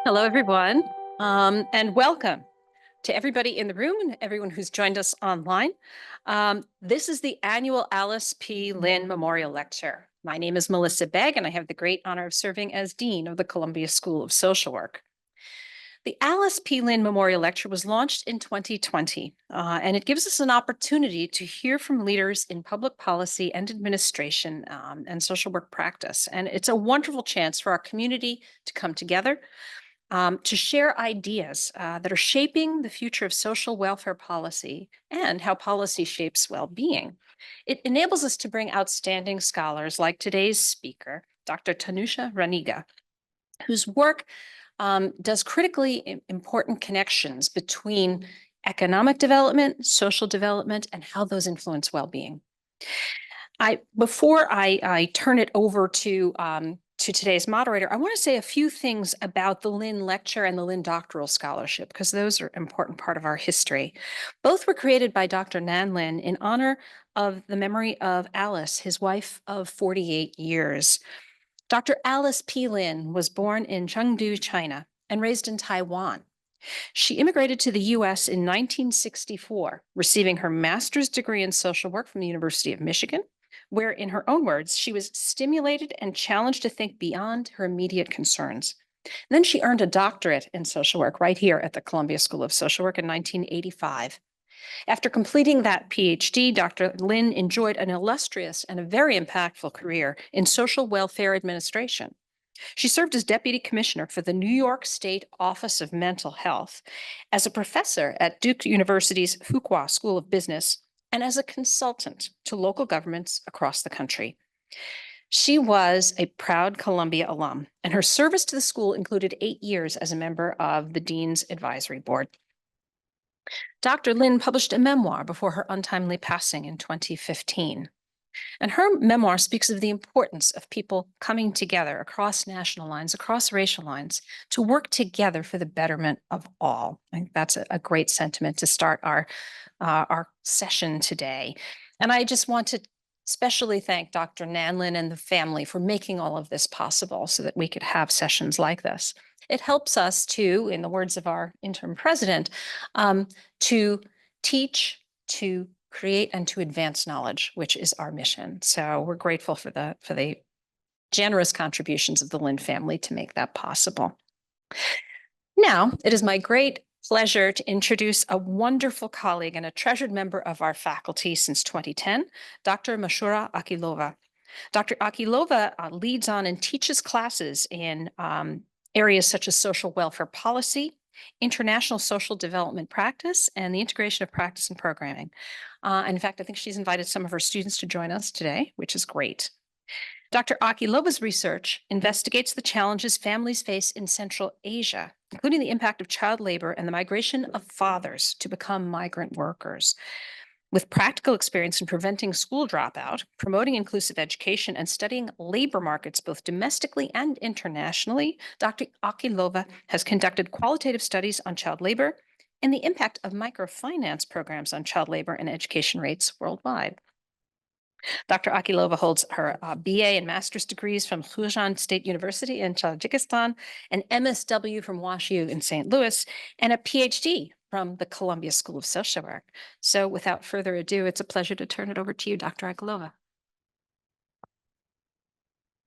Hello, everyone, and welcome to everybody in the room and everyone who's joined us online. This is the annual Alice P. Lynn Memorial Lecture. My name is Melissa Begg, and I have the great honor of serving as Dean of the Columbia School of Social Work. The Alice P. Lynn Memorial Lecture was launched in 2020, and it gives us an opportunity to hear from leaders in public policy and administration and social work practice. And it's a wonderful chance for our community to come together to share ideas that are shaping the future of social welfare policy and how policy shapes well-being. It enables us to bring outstanding scholars like today's speaker, Dr. Tanusha Raniga, whose work does critically important connections between economic development, social development, and how those influence well-being. Before I turn it over to today's moderator, I want to say a few things about the Lynn Lecture and the Lynn Doctoral Scholarship, because those are an important part of our history. Both were created by Dr. Nan Lin in honor of the memory of Alice, his wife of 48 years. Dr. Alice P. Lynn was born in Chengdu, China, and raised in Taiwan. She immigrated to the US in 1964, receiving her master's degree in social work from the University of Michigan, where, in her own words, she was stimulated and challenged to think beyond her immediate concerns. Then she earned a doctorate in social work right here at the Columbia School of Social Work in 1985. After completing that PhD, Dr. Lynn enjoyed an illustrious and a very impactful career in social welfare administration. She served as Deputy Commissioner for the New York State Office of Mental Health, as a professor at Duke University's Fuqua School of Business, and as a consultant to local governments across the country. She was a proud Columbia alum, and her service to the school included 8 years as a member of the Dean's Advisory Board. Dr. Lynn published a memoir before her untimely passing in 2015. And her memoir speaks of the importance of people coming together across national lines, across racial lines, to work together for the betterment of all. I think that's a great sentiment to start our session today. And I just want to especially thank Dr. Nanlin and the family for making all of this possible so that we could have sessions like this. It helps us to, in the words of our interim president, to teach, to create, and to advance knowledge, which is our mission. So we're grateful for the generous contributions of the Lynn family to make that possible. Now, it is my great pleasure to introduce a wonderful colleague and a treasured member of our faculty since 2010, Dr. Mashura Akilova. Dr. Akilova leads on and teaches classes in areas such as social welfare policy, international social development practice, and the integration of practice and programming. In fact, I think she's invited some of her students to join us today, which is great. Dr. Akilova's research investigates the challenges families face in Central Asia, including the impact of child labor and the migration of fathers to become migrant workers. With practical experience in preventing school dropout, promoting inclusive education, and studying labor markets both domestically and internationally, Dr. Akilova has conducted qualitative studies on child labor and the impact of microfinance programs on child labor and education rates worldwide. Dr. Akilova holds her BA and master's degrees from Khuzestan State University in Tajikistan, an MSW from WashU in St. Louis, and a PhD from the Columbia School of Social Work. So without further ado, it's a pleasure to turn it over to you, Dr. Akilova.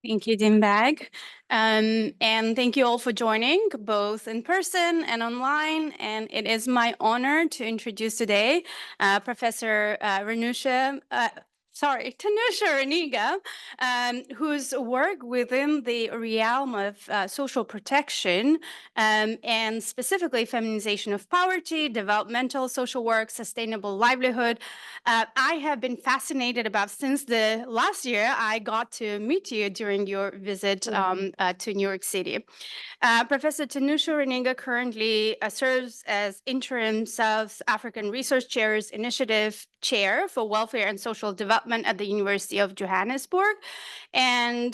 Thank you, Dean Begg. And thank you all for joining, both in person and online. And it is my honor to introduce today Professor Tanusha Raniga, whose work within the realm of social protection and specifically feminization of poverty, developmental social work, sustainable livelihood, I have been fascinated about since the last year I got to meet you during your visit to New York City. Professor Tanusha Raniga currently serves as interim South African Research Chair's Initiative Chair for Welfare and Social Development at the University of Johannesburg. And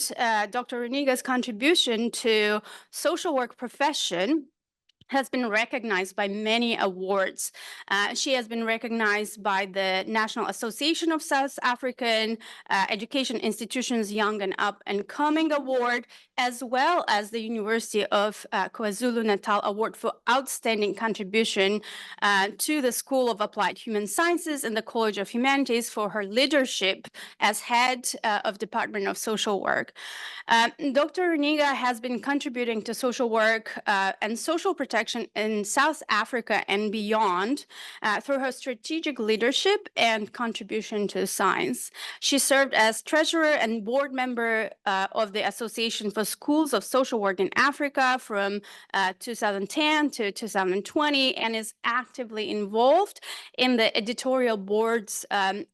Dr. Raniga's contribution to social work profession has been recognized by many awards. She has been recognized by the National Association of South African Education Institutions Young and Up and Coming Award, as well as the University of KwaZulu-Natal Award for Outstanding Contribution to the School of Applied Human Sciences and the College of Humanities for her leadership as head of Department of Social Work. Dr. Raniga has been contributing to social work and social protection in South Africa and beyond through her strategic leadership and contribution to science. She served as treasurer and board member of the Association for Schools of Social Work in Africa from 2010 to 2020 and is actively involved in the editorial boards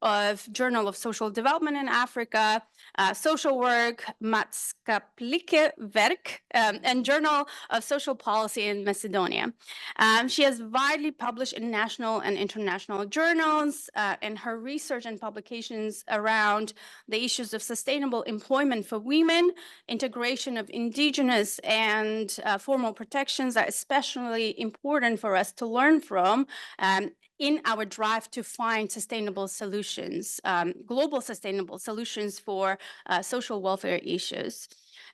of Journal of Social Development in Africa, Social Work, Maatschappelijke Werk, and Journal of Social Policy in Macedonia. She has widely published in national and international journals, and her research and publications around the issues of sustainable employment for women, integration of indigenous and formal protections are especially important for us to learn from in our drive to find sustainable solutions, global sustainable solutions for social welfare issues.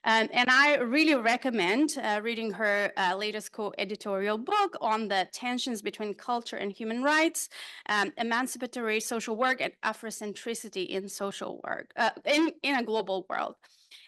And I really recommend reading her latest co-editorial book on the tensions between culture and human rights, emancipatory social work and Afrocentricity in social work, in a global world.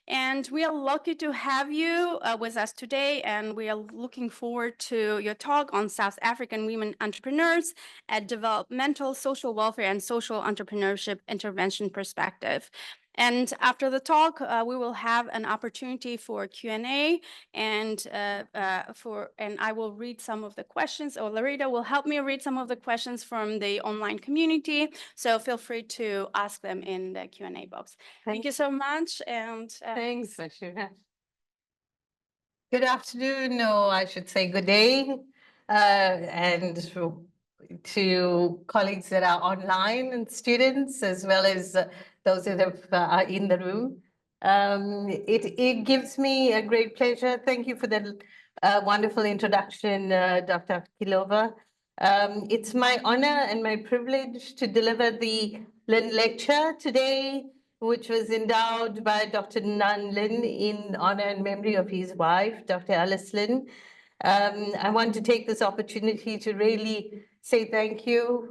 And we are lucky to have you with us today, and we are looking forward to your talk on South African women entrepreneurs at developmental, social welfare, and social entrepreneurship intervention perspective. And after the talk, we will have an opportunity for Q&A, and I will read some of the questions, or Larita will help me read some of the questions from the online community. So feel free to ask them in the Q&A box. Thank you so much. And thanks, Ashura. Good afternoon, or I should say good day, and to colleagues that are online and students, as well as those that are in the room. It gives me a great pleasure. Thank you for the wonderful introduction, Dr. Kilova. It's my honor and my privilege to deliver the Lynn Lecture today, which was endowed by Dr. Nan Lin in honor and memory of his wife, Dr. Alice Lin. I want to take this opportunity to really say thank you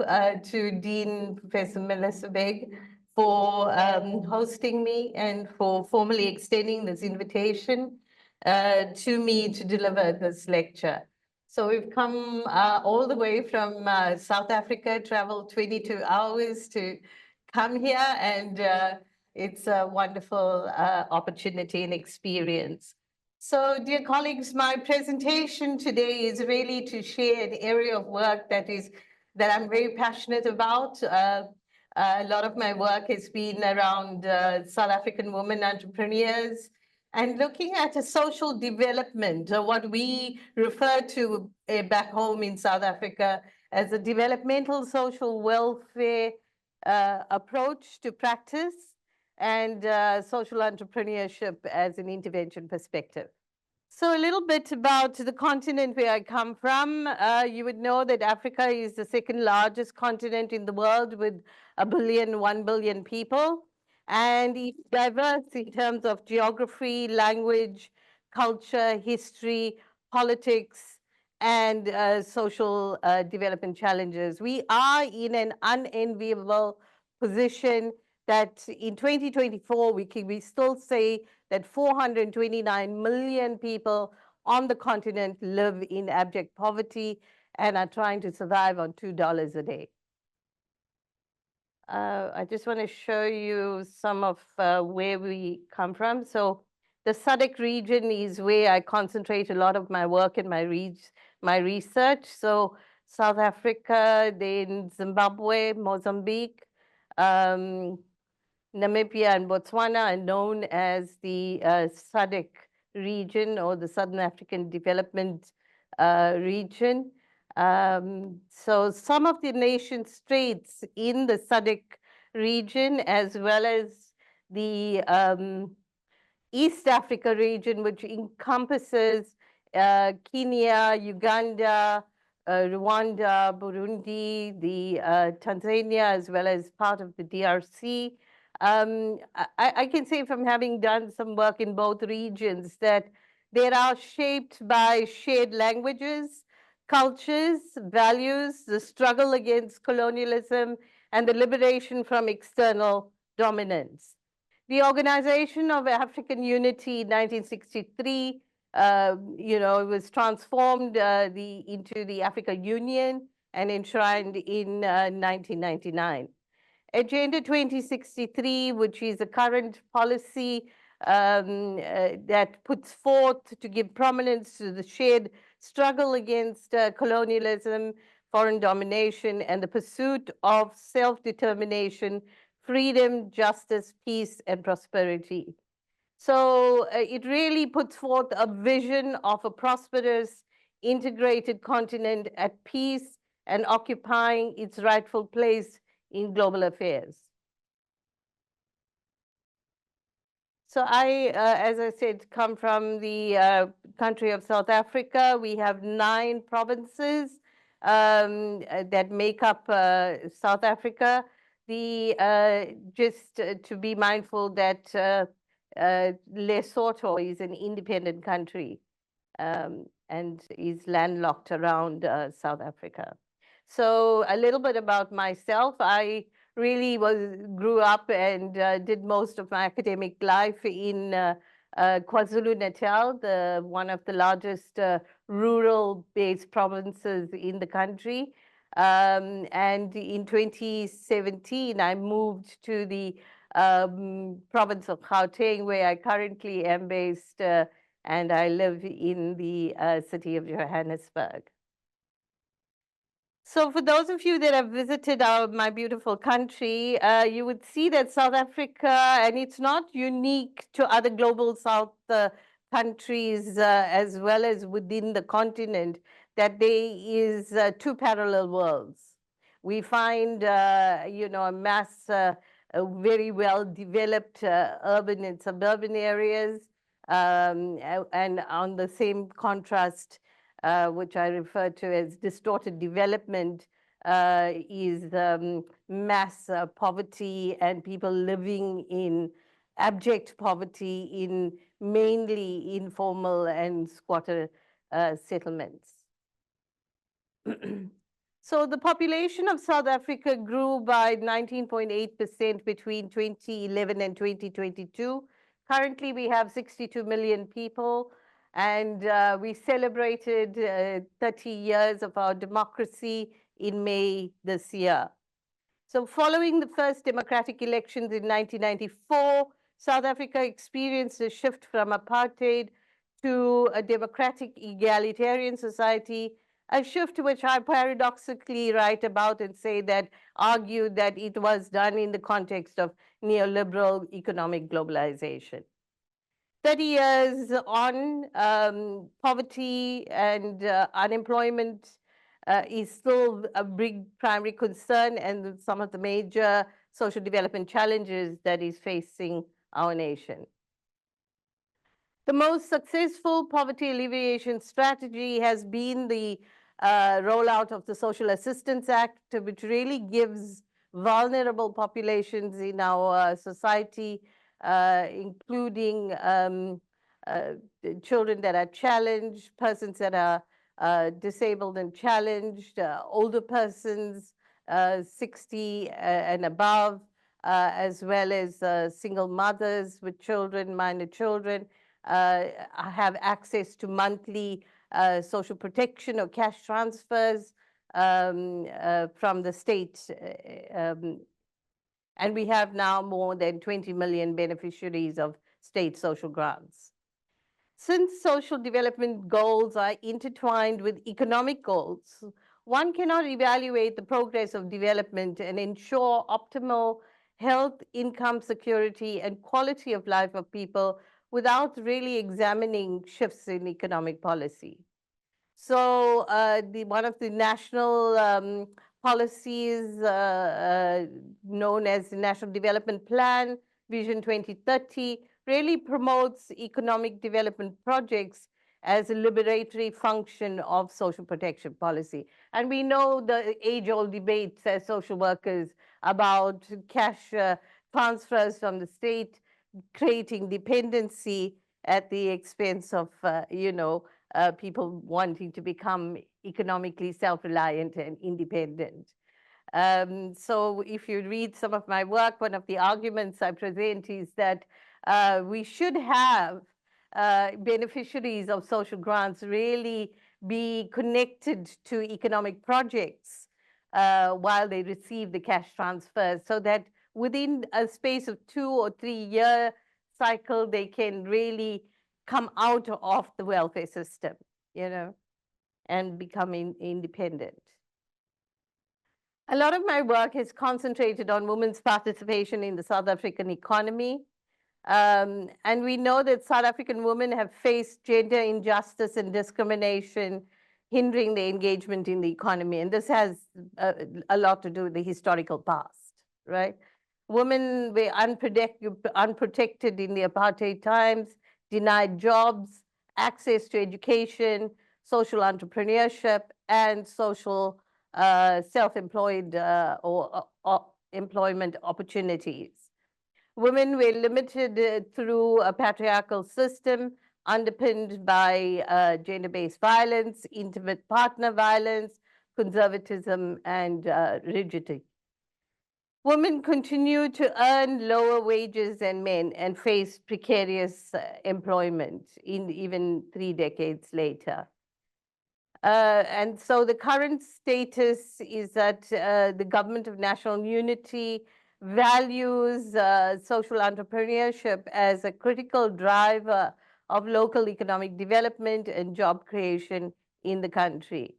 to Dean Professor Melissa Beg for hosting me and for formally extending this invitation to me to deliver this lecture. So we've come all the way from South Africa, traveled 22 hours to come here, and it's a wonderful opportunity and experience. So, dear colleagues, my presentation today is really to share an area of work that I'm very passionate about. A lot of my work has been around South African women entrepreneurs and looking at a social development, what we refer to back home in South Africa as a developmental social welfare approach to practice, and social entrepreneurship as an intervention perspective. So a little bit about the continent where I come from. You would know that Africa is the second largest continent in the world with 1 billion people. And it's diverse in terms of geography, language, culture, history, politics, and social development challenges. We are in an unenviable position that in 2024, we still say that 429 million people on the continent live in abject poverty and are trying to survive on $2 a day. I just want to show you some of where we come from. So the SADC region is where I concentrate a lot of my work and my research. So South Africa, then Zimbabwe, Mozambique, Namibia and Botswana are known as the SADC region, or the Southern African Development region. So some of the nation states in the SADC region, as well as the East Africa region, which encompasses Kenya, Uganda, Rwanda, Burundi, the Tanzania, as well as part of the DRC. I can say from having done some work in both regions that they are shaped by shared languages, cultures, values, the struggle against colonialism, and the liberation from external dominance. The Organization of African Unity in 1963, it was transformed into the Africa Union and enshrined in 1999. Agenda 2063, which is a current policy that puts forth to give prominence to the shared struggle against colonialism, foreign domination, and the pursuit of self-determination, freedom, justice, peace, and prosperity. So it really puts forth a vision of a prosperous, integrated continent at peace and occupying its rightful place in global affairs. So I, as I said, come from the country of South Africa. We have 9 provinces that make up South Africa. Just to be mindful that Lesotho is an independent country and is landlocked around South Africa. So a little bit about myself. I really grew up and did most of my academic life in KwaZulu-Natal, one of the largest rural-based provinces in the country. And in 2017, I moved to the province of Gauteng, where I currently am based, and I live in the city of Johannesburg. So for those of you that have visited my beautiful country, you would see that South Africa, and it's not unique to other global South countries as well as within the continent, that there is 2 parallel worlds. We find, a mass, very well developed urban and suburban areas, and on the same contrast, which I refer to as distorted development, is mass poverty and people living in abject poverty in mainly informal and squatter settlements. So the population of South Africa grew by 19.8% between 2011 and 2022. Currently, we have 62 million people. And we celebrated 30 years of our democracy in May this year. So following the first democratic elections in 1994, South Africa experienced a shift from apartheid to a democratic egalitarian society, a shift which I paradoxically write about and say that, argue that it was done in the context of neoliberal economic globalization. 30 years on, poverty and unemployment is still a big primary concern and some of the major social development challenges that is facing our nation. The most successful poverty alleviation strategy has been the rollout of the Social Assistance Act, which really gives vulnerable populations in our society, including children that are challenged, persons that are disabled and challenged, older persons, 60 and above, as well as single mothers with children, minor children, have access to monthly social protection or cash transfers from the state. And we have now more than 20 million beneficiaries of state social grants. Since social development goals are intertwined with economic goals, one cannot evaluate the progress of development and ensure optimal health, income security, and quality of life of people without really examining shifts in economic policy. So one of the national policies known as the National Development Plan, Vision 2030, really promotes economic development projects as a liberatory function of social protection policy. And we know the age-old debates as social workers about cash transfers from the state, creating dependency at the expense of, people wanting to become economically self-reliant and independent. So if you read some of my work, one of the arguments I present is that we should have beneficiaries of social grants really be connected to economic projects while they receive the cash transfers, so that within a space of 2 or 3 year cycle, they can really come out of the welfare system, and become independent. A lot of my work is concentrated on women's participation in the South African economy. And we know that South African women have faced gender injustice and discrimination, hindering their engagement in the economy. And this has a lot to do with the historical past, right? Women were unprotected in the apartheid times, denied jobs, access to education, social entrepreneurship, and social self-employed or employment opportunities. Women were limited through a patriarchal system underpinned by gender-based violence, intimate partner violence, conservatism, and rigidity. Women continue to earn lower wages than men and face precarious employment even 3 decades later. And so the current status is that the Government of National Unity values social entrepreneurship as a critical driver of local economic development and job creation in the country.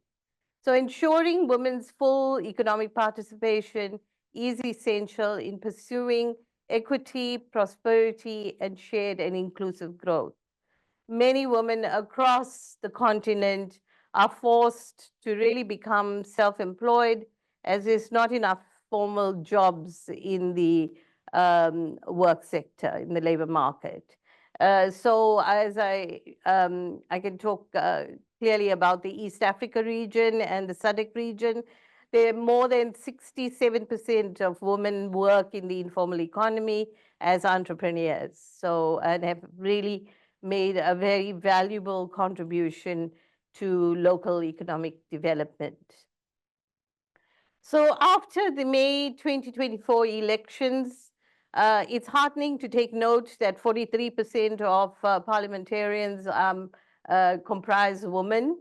So ensuring women's full economic participation is essential in pursuing equity, prosperity, and shared and inclusive growth. Many women across the continent are forced to really become self-employed, as there's not enough formal jobs in the work sector, in the labor market. So as I can talk clearly about the East Africa region and the SADC region, there are more than 67% of women work in the informal economy as entrepreneurs. So, and have really made a very valuable contribution to local economic development. So after the May 2024 elections, it's heartening to take note that 43% of parliamentarians comprise women.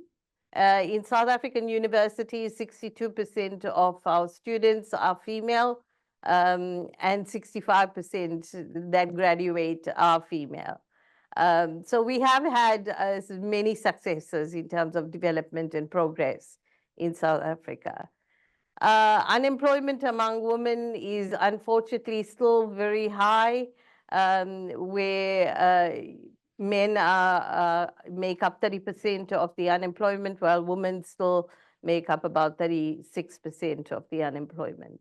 In South African universities, 62% of our students are female, and 65% that graduate are female. So we have had many successes in terms of development and progress in South Africa. Unemployment among women is unfortunately still very high, where men make up 30% of the unemployment, while women still make up about 36% of the unemployment.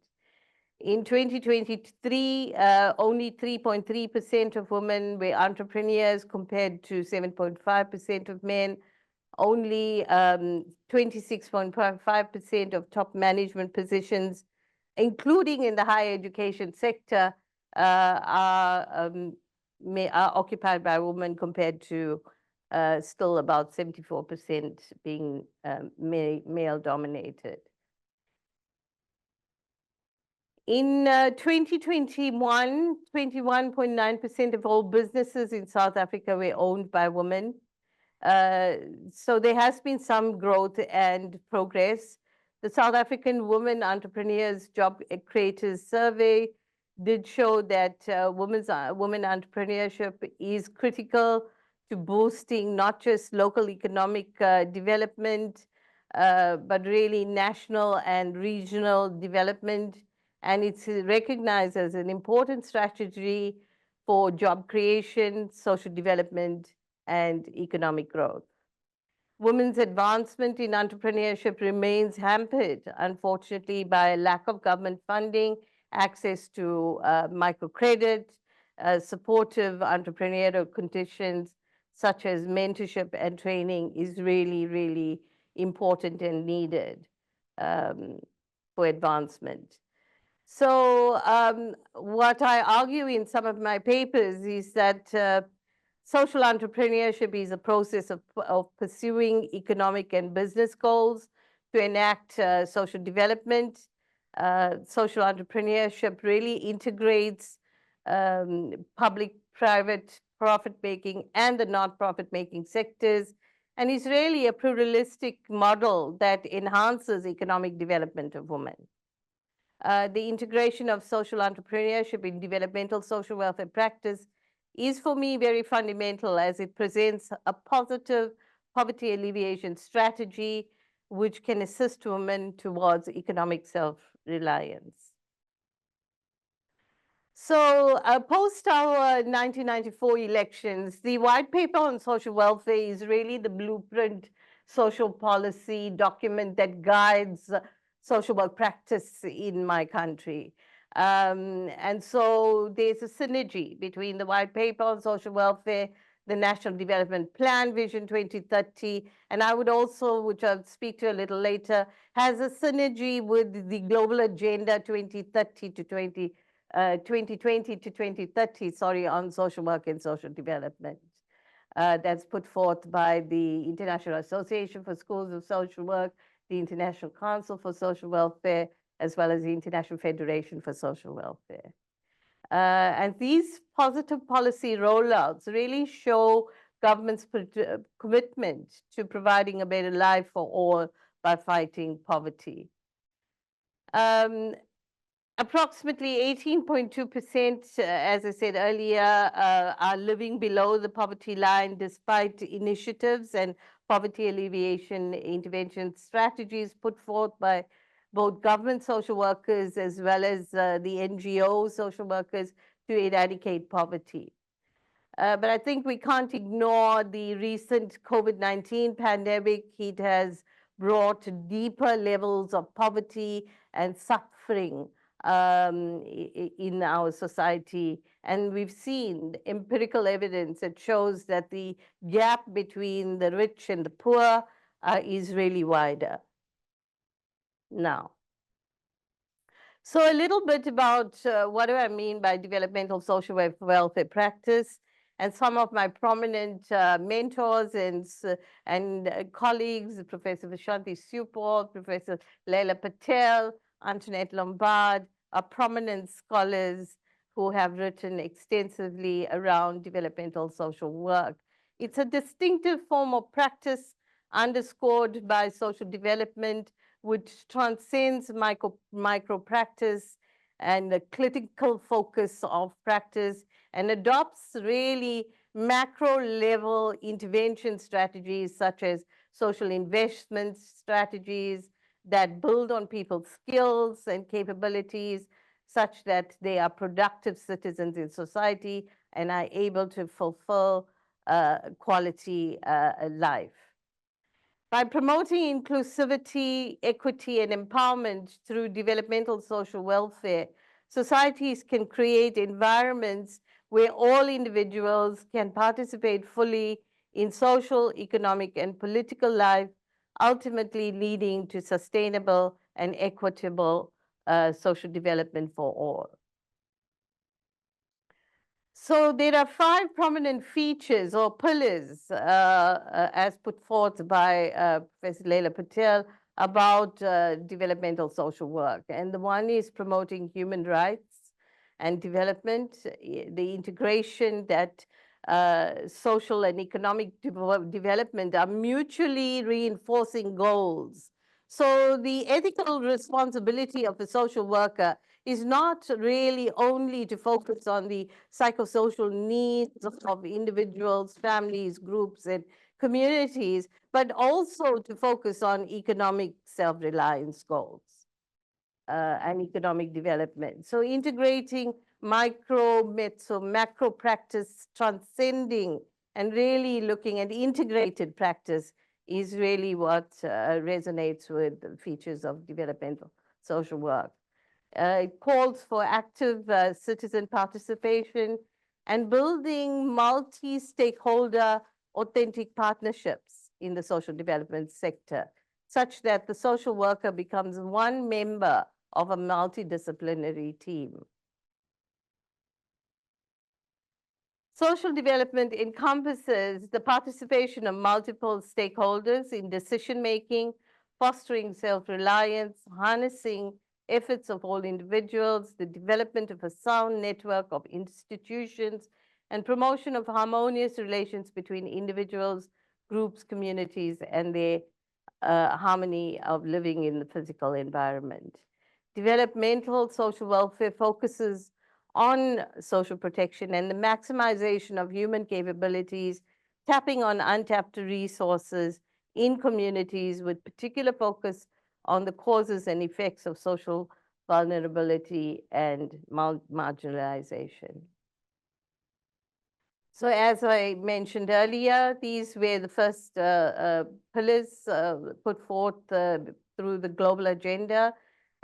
In 2023, only 3.3% of women were entrepreneurs compared to 7.5% of men. Only 26.5% of top management positions, including in the higher education sector, are occupied by women, compared to still about 74% being male-dominated. In 2021, 21.9% of all businesses in South Africa were owned by women. So there has been some growth and progress. The South African Women Entrepreneurs Job Creators Survey did show that women entrepreneurship is critical to boosting not just local economic development, but really national and regional development. And it's recognized as an important strategy for job creation, social development, and economic growth. Women's advancement in entrepreneurship remains hampered, unfortunately, by a lack of government funding, access to microcredit, supportive entrepreneurial conditions, such as mentorship and training is really, really important and needed for advancement. So what I argue in some of my papers is that social entrepreneurship is a process of pursuing economic and business goals to enact social development. Social entrepreneurship really integrates public-private profit-making and the non-profit-making sectors, and is really a pluralistic model that enhances economic development of women. The integration of social entrepreneurship in developmental social welfare practice is for me very fundamental, as it presents a positive poverty alleviation strategy which can assist women towards economic self-reliance. So post our 1994 elections, the white paper on social welfare is really the blueprint social policy document that guides social work practice in my country. And so there's a synergy between the white paper on social welfare, the National Development Plan Vision 2030, and I would also, which I'll speak to a little later, has a synergy with the Global Agenda 2020 to 2030, sorry, on social work and social development. That's put forth by the International Association for Schools of Social Work, the International Council for Social Welfare, as well as the International Federation for Social Welfare. And these positive policy rollouts really show government's commitment to providing a better life for all by fighting poverty. Approximately 18.2%, as I said earlier, are living below the poverty line despite initiatives and poverty alleviation intervention strategies put forth by both government social workers as well as the NGO social workers to eradicate poverty. But I think we can't ignore the recent COVID-19 pandemic. It has brought deeper levels of poverty and suffering in our society. And we've seen empirical evidence that shows that the gap between the rich and the poor is really wider now. So a little bit about what do I mean by developmental social welfare practice, and some of my prominent mentors and colleagues, Professor Vishanti Supal, Professor Leila Patel, Antoinette Lombard, are prominent scholars who have written extensively around developmental social work. It's a distinctive form of practice underscored by social development, which transcends micro practice and the critical focus of practice, and adopts really macro level intervention strategies such as social investment strategies that build on people's skills and capabilities such that they are productive citizens in society and are able to fulfill quality life. By promoting inclusivity, equity, and empowerment through developmental social welfare, societies can create environments where all individuals can participate fully in social, economic, and political life, ultimately leading to sustainable and equitable social development for all. So there are 5 prominent features or pillars as put forth by Professor Leila Patel about developmental social work. And the one is promoting human rights and development, the integration that social and economic development are mutually reinforcing goals. So the ethical responsibility of a social worker is not really only to focus on the psychosocial needs of individuals, families, groups, and communities, but also to focus on economic self-reliance goals and economic development. So integrating micro, meso, macro practice, transcending and really looking at integrated practice is really what resonates with the features of developmental social work. It calls for active citizen participation and building multi-stakeholder authentic partnerships in the social development sector, such that the social worker becomes one member of a multidisciplinary team. Social development encompasses the participation of multiple stakeholders in decision-making, fostering self-reliance, harnessing efforts of all individuals, the development of a sound network of institutions, and promotion of harmonious relations between individuals, groups, communities, and their harmony of living in the physical environment. Developmental social welfare focuses on social protection and the maximization of human capabilities, tapping on untapped resources in communities with particular focus on the causes and effects of social vulnerability and marginalization. So as I mentioned earlier, these were the first pillars put forth through the global agenda.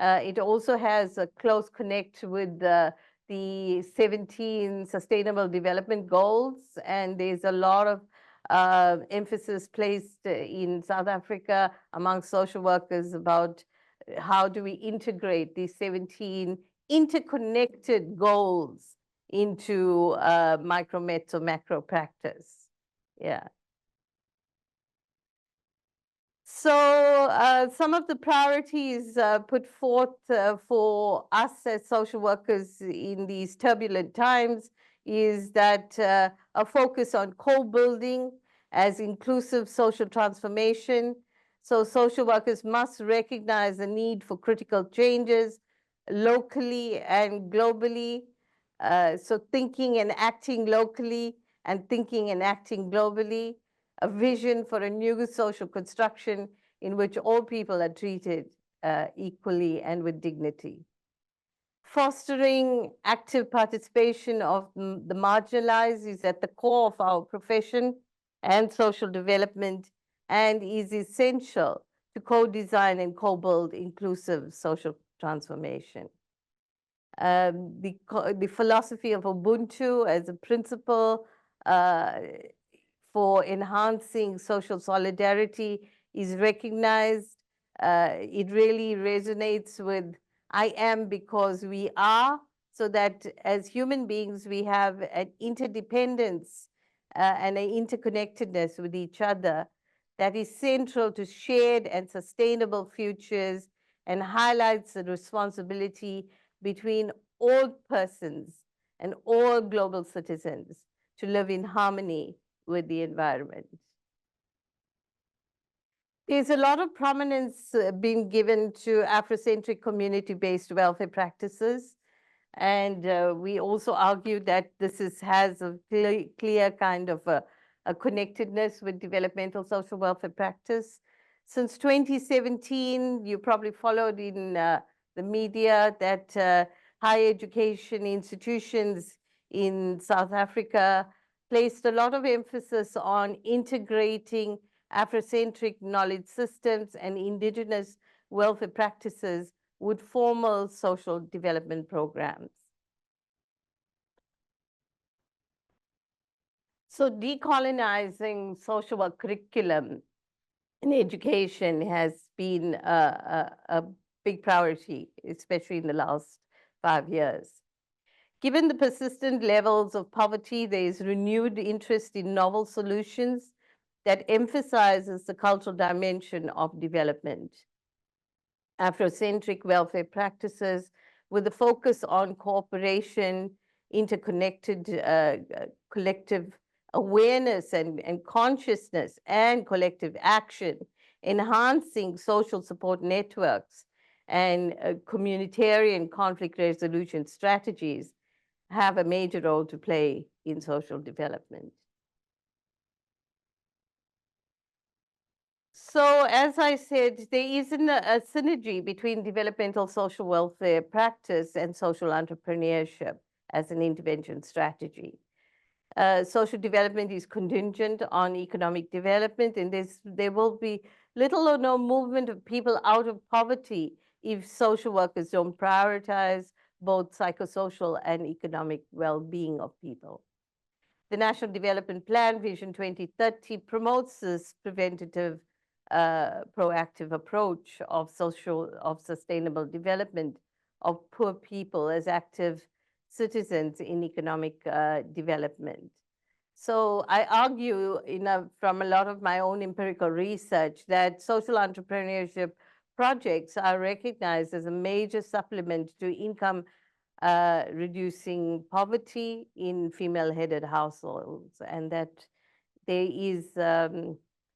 It also has a close connect with the 17 Sustainable Development Goals, and there's a lot of emphasis placed in South Africa among social workers about how do we integrate these 17 interconnected goals into micro, meso, macro practice. Yeah. So some of the priorities put forth for us as social workers in these turbulent times is that a focus on co-building as inclusive social transformation. So social workers must recognize the need for critical changes locally and globally. So thinking and acting locally and thinking and acting globally, a vision for a new social construction in which all people are treated equally and with dignity. Fostering active participation of the marginalized is at the core of our profession and social development and is essential to co-design and co-build inclusive social transformation. The philosophy of Ubuntu as a principle for enhancing social solidarity is recognized. It really resonates with I am because we are, so that as human beings, we have an interdependence and an interconnectedness with each other that is central to shared and sustainable futures and highlights the responsibility between all persons and all global citizens to live in harmony with the environment. There's a lot of prominence being given to Afrocentric community-based welfare practices. And we also argue that this has a clear kind of a connectedness with developmental social welfare practice. Since 2017, you probably followed in the media that higher education institutions in South Africa placed a lot of emphasis on integrating Afrocentric knowledge systems and indigenous welfare practices with formal social development programs. So decolonizing social work curriculum in education has been a big priority, especially in the last 5 years. Given the persistent levels of poverty, there is renewed interest in novel solutions that emphasizes the cultural dimension of development. Afrocentric welfare practices with a focus on cooperation, interconnected collective awareness and consciousness and collective action, enhancing social support networks and communitarian conflict resolution strategies have a major role to play in social development. So as I said, there is a synergy between developmental social welfare practice and social entrepreneurship as an intervention strategy. Social development is contingent on economic development, and there will be little or no movement of people out of poverty if social workers don't prioritize both psychosocial and economic well-being of people. The National Development Plan, Vision 2030, promotes this preventative, proactive approach of sustainable development of poor people as active citizens in economic development. So I argue from a lot of my own empirical research that social entrepreneurship projects are recognized as a major supplement to income reducing poverty in female-headed households, and that there is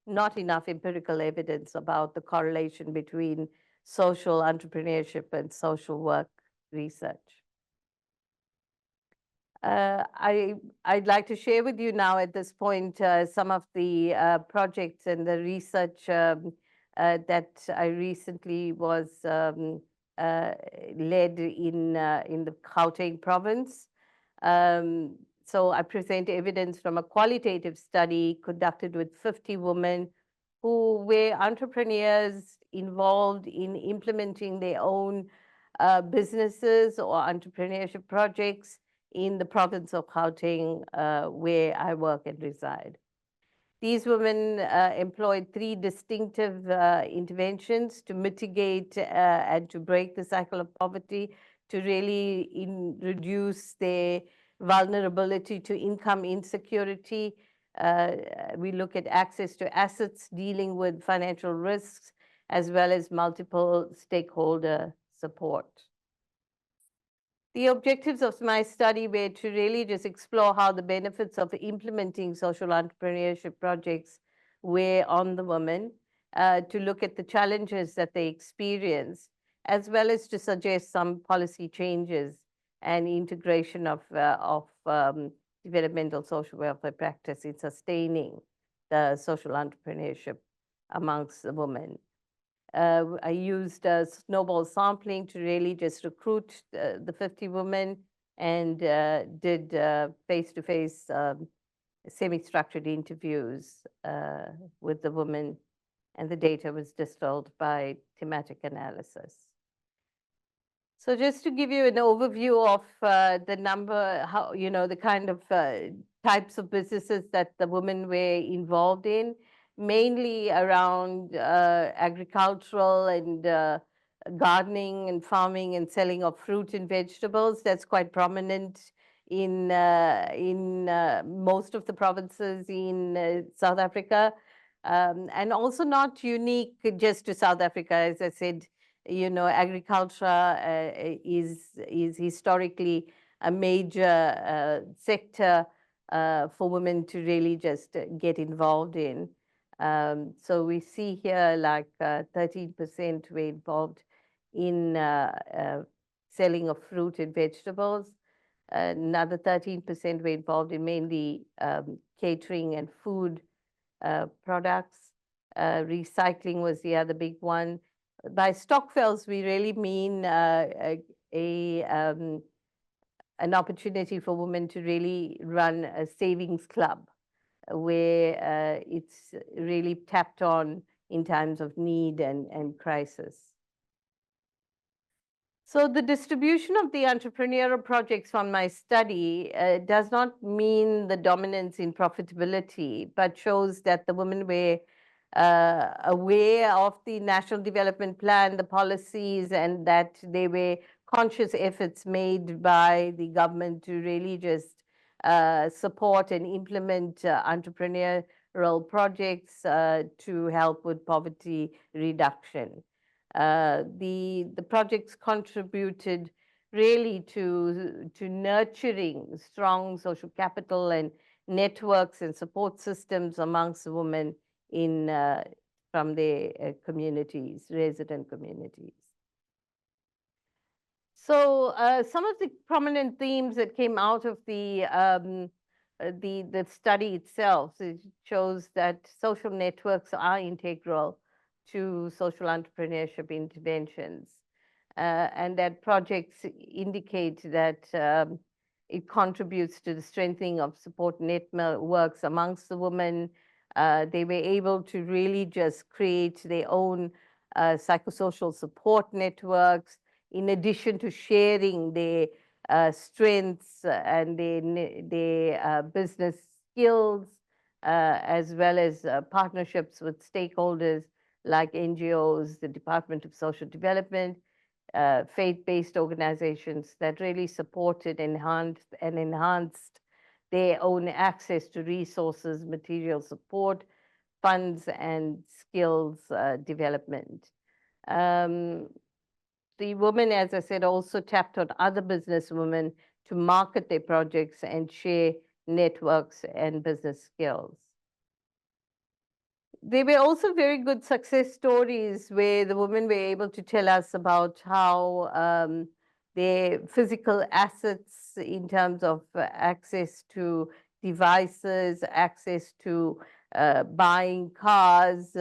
not enough empirical evidence about the correlation between social entrepreneurship and social work research. I'd like to share with you now at this point some of the projects and the research that I recently was led in the Gauteng province. So I present evidence from a qualitative study conducted with 50 women who were entrepreneurs involved in implementing their own businesses or entrepreneurship projects in the province of Gauteng, where I work and reside. These women employed 3 distinctive interventions to mitigate and to break the cycle of poverty, to really reduce their vulnerability to income insecurity. We look at access to assets, dealing with financial risks, as well as multiple stakeholder support. The objectives of my study were to really just explore how the benefits of implementing social entrepreneurship projects were on the women, to look at the challenges that they experience, as well as to suggest some policy changes and integration of developmental social welfare practice in sustaining the social entrepreneurship amongst the women. I used snowball sampling to really just recruit the 50 women, and did face-to-face semi-structured interviews with the women, and the data was distilled by thematic analysis. So just to give you an overview of the number, how, the kind of types of businesses that the women were involved in, mainly around agricultural and gardening and farming and selling of fruit and vegetables. That's quite prominent in most of the provinces in South Africa, and also not unique just to South Africa. As I said, agriculture is historically a major sector for women to really just get involved in. So we see here like 13% were involved in selling of fruit and vegetables. Another 13% were involved in mainly catering and food products. Recycling was the other big one. By stokvels, we really mean an opportunity for women to really run a savings club, where it's really tapped on in times of need and crisis. So the distribution of the entrepreneurial projects from my study does not mean the dominance in profitability, but shows that the women were aware of the National Development Plan, the policies, and that there were conscious efforts made by the government to really just support and implement entrepreneurial projects to help with poverty reduction. The projects contributed really to nurturing strong social capital and networks and support systems amongst the women from their communities, resident communities. So some of the prominent themes that came out of the study itself, it shows that social networks are integral to social entrepreneurship interventions, and that projects indicate that it contributes to the strengthening of support networks amongst the women. They were able to really just create their own psychosocial support networks, in addition to sharing their strengths and their business skills, as well as partnerships with stakeholders like NGOs, the Department of Social Development, faith-based organizations that really supported, enhanced their own access to resources, material support, funds, and skills development. The women, as I said, also tapped on other businesswomen to market their projects and share networks and business skills. There were also very good success stories where the women were able to tell us about how their physical assets in terms of access to devices, access to buying cars,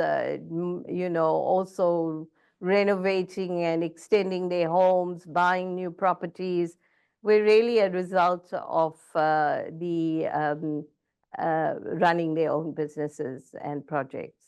also renovating and extending their homes, buying new properties, were really a result of running their own businesses and projects.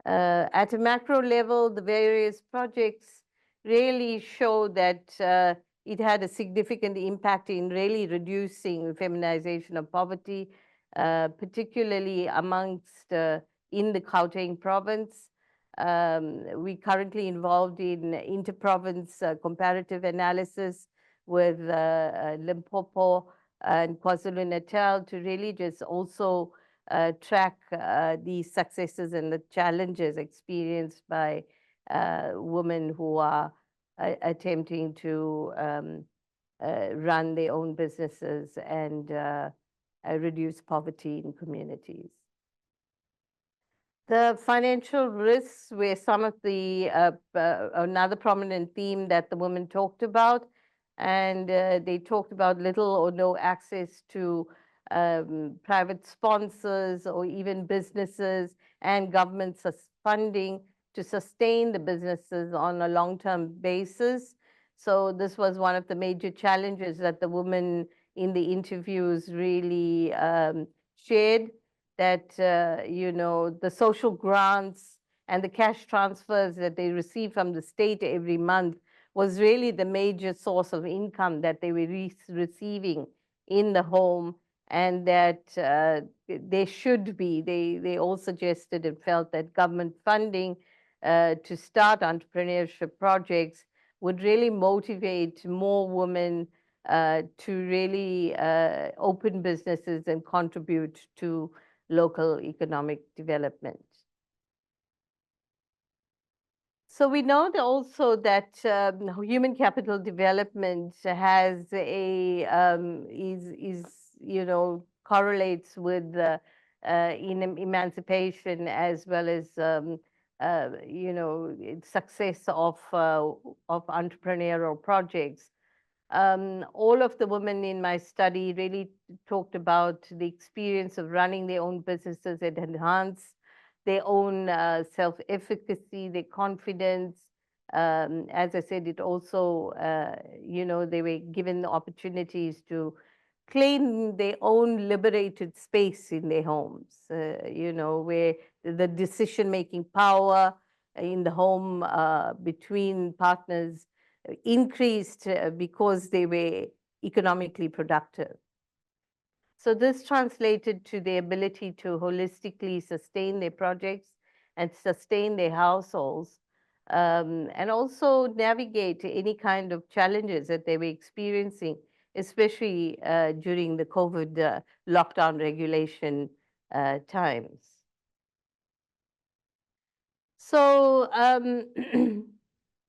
At a macro level, the various projects really show that it had a significant impact in really reducing feminization of poverty, particularly amongst in the Gauteng province. We currently involved in inter-province comparative analysis with Limpopo and KwaZulu-Natal to really just also track the successes and the challenges experienced by women who are attempting to run their own businesses and reduce poverty in communities. The financial risks were some of the another prominent theme that the women talked about, and they talked about little or no access to private sponsors or even businesses and government funding to sustain the businesses on a long-term basis. So this was one of the major challenges that the women in the interviews really shared, that the social grants and the cash transfers that they receive from the state every month was really the major source of income that they were receiving in the home, and that there should be, they all suggested and felt that government funding to start entrepreneurship projects would really motivate more women to really open businesses and contribute to local economic development. So we know that also that human capital development has a correlates with in emancipation as well as success of entrepreneurial projects. All of the women in my study really talked about the experience of running their own businesses that enhance their own self-efficacy, their confidence. As I said, it also, they were given the opportunities to claim their own liberated space in their homes, where the decision-making power in the home between partners increased because they were economically productive. So this translated to the ability to holistically sustain their projects and sustain their households, and also navigate any kind of challenges that they were experiencing, especially during the COVID lockdown regulation times. So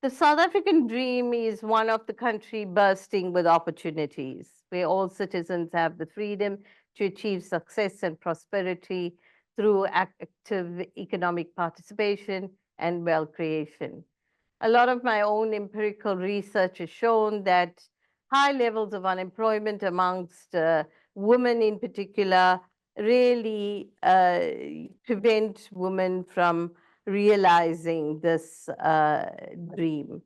the South African dream is one of the country bursting with opportunities, where all citizens have the freedom to achieve success and prosperity through active economic participation and wealth creation. A lot of my own empirical research has shown that high levels of unemployment amongst women in particular really prevent women from realizing this dream.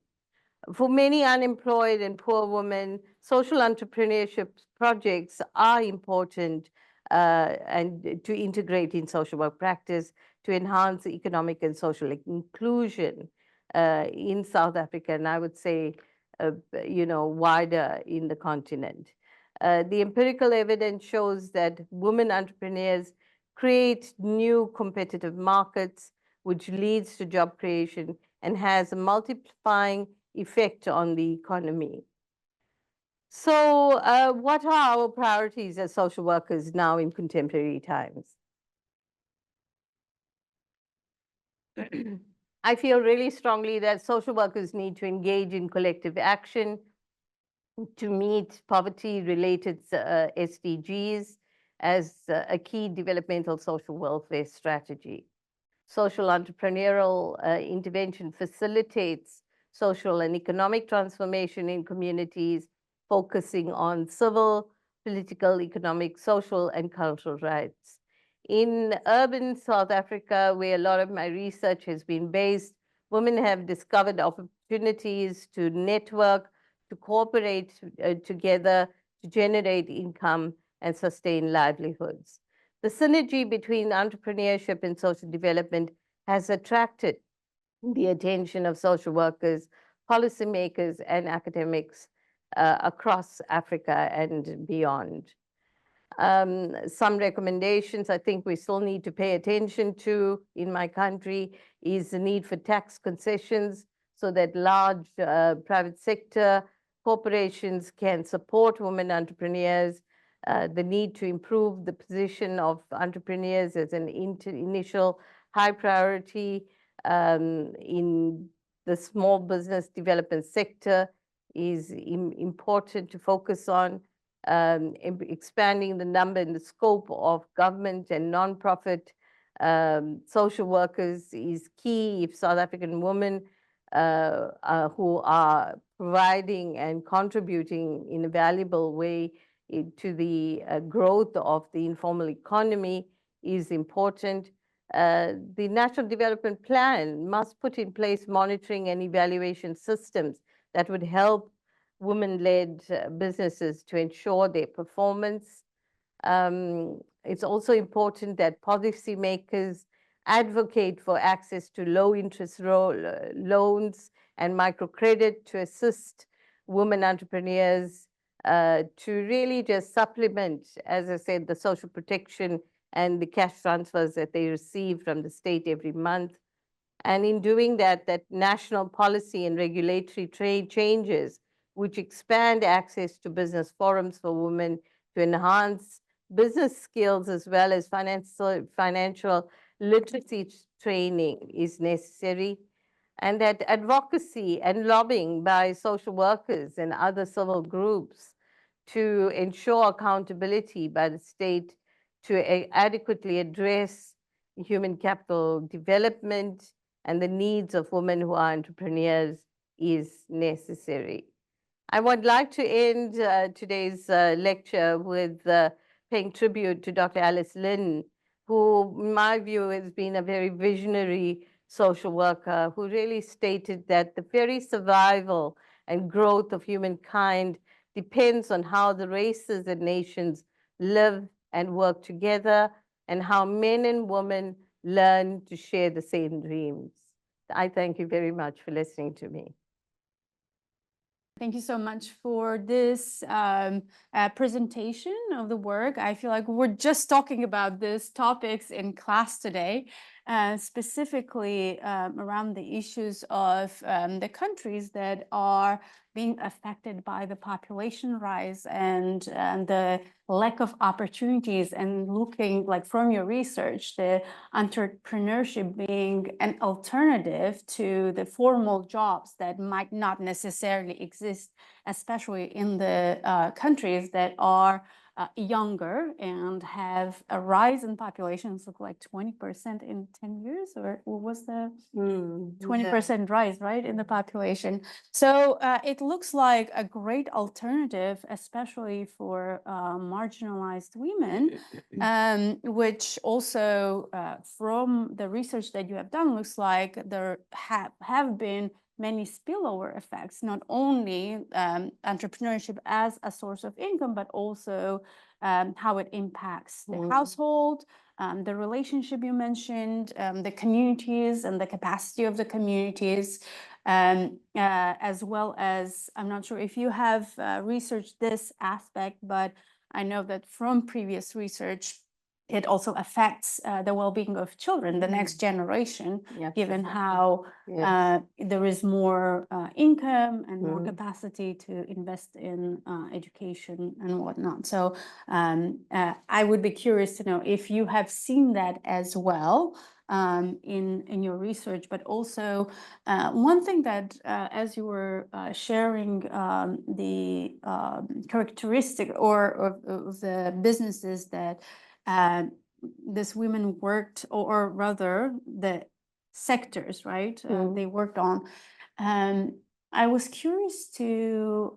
For many unemployed and poor women, social entrepreneurship projects are important and to integrate in social work practice to enhance economic and social inclusion in South Africa. And I would say wider in the continent. The empirical evidence shows that women entrepreneurs create new competitive markets, which leads to job creation and has a multiplying effect on the economy. So what are our priorities as social workers now in contemporary times? I feel really strongly that social workers need to engage in collective action to meet poverty-related SDGs as a key developmental social welfare strategy. Social entrepreneurial intervention facilitates social and economic transformation in communities, focusing on civil, political, economic, social, and cultural rights. In urban South Africa, where a lot of my research has been based, women have discovered opportunities to network, to cooperate together, to generate income and sustain livelihoods. The synergy between entrepreneurship and social development has attracted the attention of social workers, policymakers, and academics across Africa and beyond. Some recommendations I think we still need to pay attention to in my country is the need for tax concessions so that large private sector corporations can support women entrepreneurs, the need to improve the position of entrepreneurs as an initial high priority in the small business development sector is important to focus on. Expanding the number and the scope of government and non-profit social workers is key if South African women who are providing and contributing in a valuable way to the growth of the informal economy is important. The National Development Plan must put in place monitoring and evaluation systems that would help women-led businesses to ensure their performance. It's also important that policymakers advocate for access to low-interest loans and microcredit to assist women entrepreneurs to really just supplement, as I said, the social protection and the cash transfers that they receive from the state every month. And in doing that, that national policy and regulatory changes which expand access to business forums for women to enhance business skills as well as financial literacy training is necessary, and that advocacy and lobbying by social workers and other civil groups to ensure accountability by the state to adequately address human capital development and the needs of women who are entrepreneurs is necessary. I would like to end today's lecture with paying tribute to Dr. Alice Lynn, who, in my view, has been a very visionary social worker who really stated that the very survival and growth of humankind depends on how the races and nations live and work together and how men and women learn to share the same dreams. I thank you very much for listening to me. Thank you so much for this presentation of the work. I feel like we're just talking about these topics in class today, specifically around the issues of the countries that are being affected by the population rise and the lack of opportunities, and looking like from your research, the entrepreneurship being an alternative to the formal jobs that might not necessarily exist, especially in the countries that are younger and have a rise in populations of like 20% in 10 years, or what was the 20% rise, right, in the population. So it looks like a great alternative, especially for marginalized women, which also from the research that you have done, looks like there have been many spillover effects, not only entrepreneurship as a source of income, but also how it impacts the household, the relationship you mentioned, the communities and the capacity of the communities. as well as, I'm not sure if you have researched this aspect, but I know that from previous research, it also affects the well-being of children, the next generation, Yeah, given how yes. there is more income and more Mhm. capacity to invest in education and whatnot. So I would be curious to know if you have seen that as well in your research, but also one thing that as you were sharing the characteristic of the businesses that this women worked, or rather the sectors, right? They worked on. I was curious to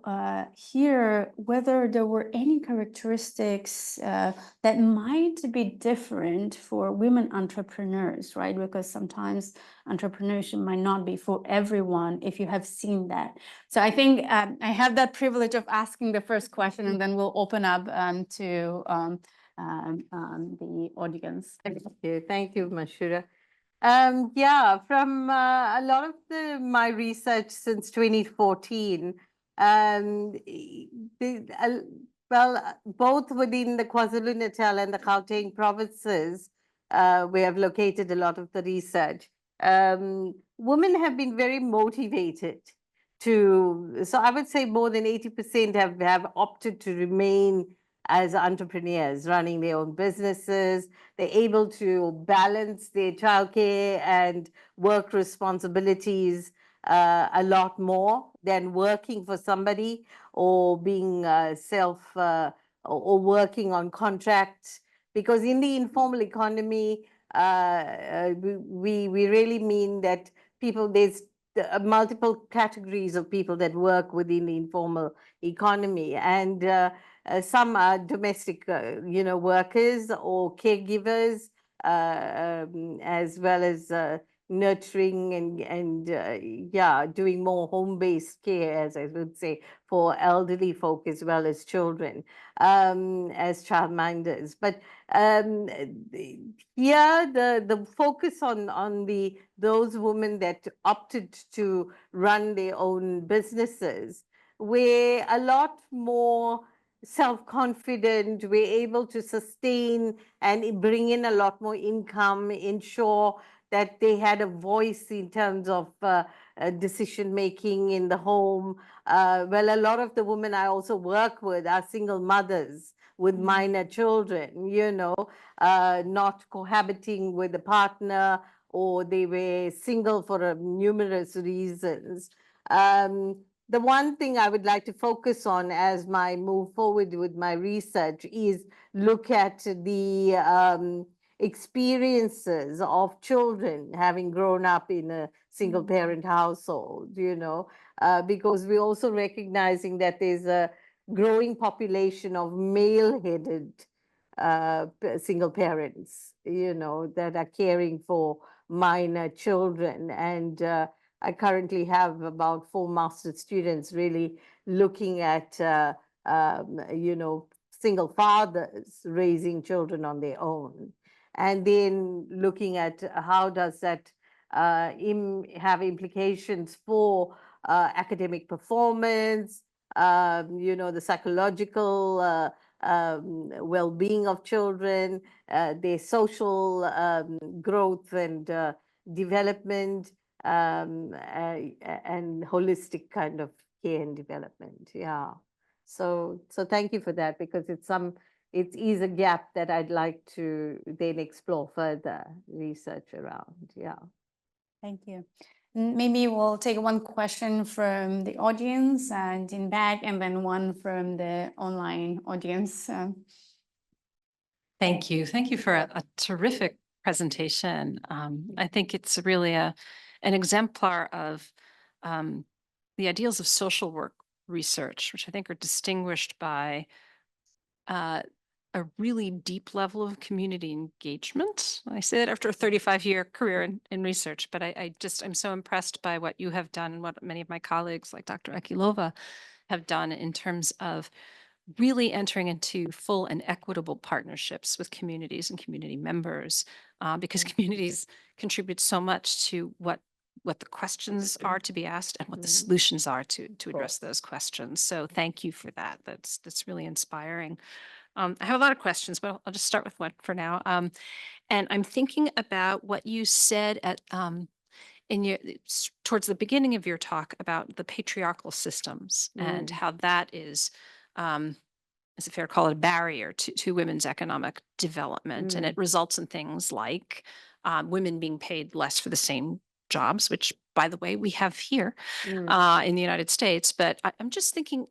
hear whether there were any characteristics that might be different for women entrepreneurs, right? Because sometimes entrepreneurship might not be for everyone, if you have seen that. So I think I have that privilege of asking the first question, and then we'll open up to the audience. Thank you, Mashura. Yeah, from a lot of my research since 2014, both within the KwaZulu-Natal and the Gauteng provinces, we have located a lot of the research. Women have been very motivated so I would say more than 80% have opted to remain as entrepreneurs, running their own businesses. They're able to balance their childcare and work responsibilities a lot more than working for somebody or being or working on contracts. Because in the informal economy, we really mean that there's multiple categories of people that work within the informal economy, and some are domestic, workers or caregivers, as well as nurturing and doing more home-based care, as I would say, for elderly folk as well as children, as childminders. But here, the focus on those women that opted to run their own businesses were a lot more self-confident, we're able to sustain and bring in a lot more income, ensure that they had a voice in terms of decision making in the home. Well, a lot of the women I also work with are single mothers with minor children, not cohabiting with a partner, or they were single for numerous reasons. The one thing I would like to focus on as I move forward with my research is look at the experiences of children having grown up in a single parent household, because we're also recognizing that there's a growing population of male-headed single parents, that are caring for minor children. And I currently have about 4 master's students really looking at, single fathers raising children on their own. And then looking at how does that have implications for academic performance, the psychological well-being of children, their social growth and development, and holistic kind of care and development. Yeah. So thank you for that, because it is a gap that I'd like to then explore further research around. Yeah. Thank you. Maybe we'll take one question from the audience and in back, and then one from the online audience. Thank you. Thank you for a terrific presentation. I think it's really an exemplar of the ideals of social work research, which I think are distinguished by a really deep level of community engagement. I say that after a 35-year career in research, but I'm so impressed by what you have done and what many of my colleagues like Dr. Akilova have done in terms of really entering into full and equitable partnerships with communities and community members, because communities contribute so much to what what the questions are to be asked and what the solutions are to address those questions. So thank you for that. That's really inspiring. I have a lot of questions, but I'll just start with one for now. And I'm thinking about what you said at in your towards the beginning of your talk about the patriarchal systems and how that is it fair to call it a barrier to women's economic development, and it results in things like women being paid less for the same jobs, which, by the way, we have here in the United States. But I'm just thinking,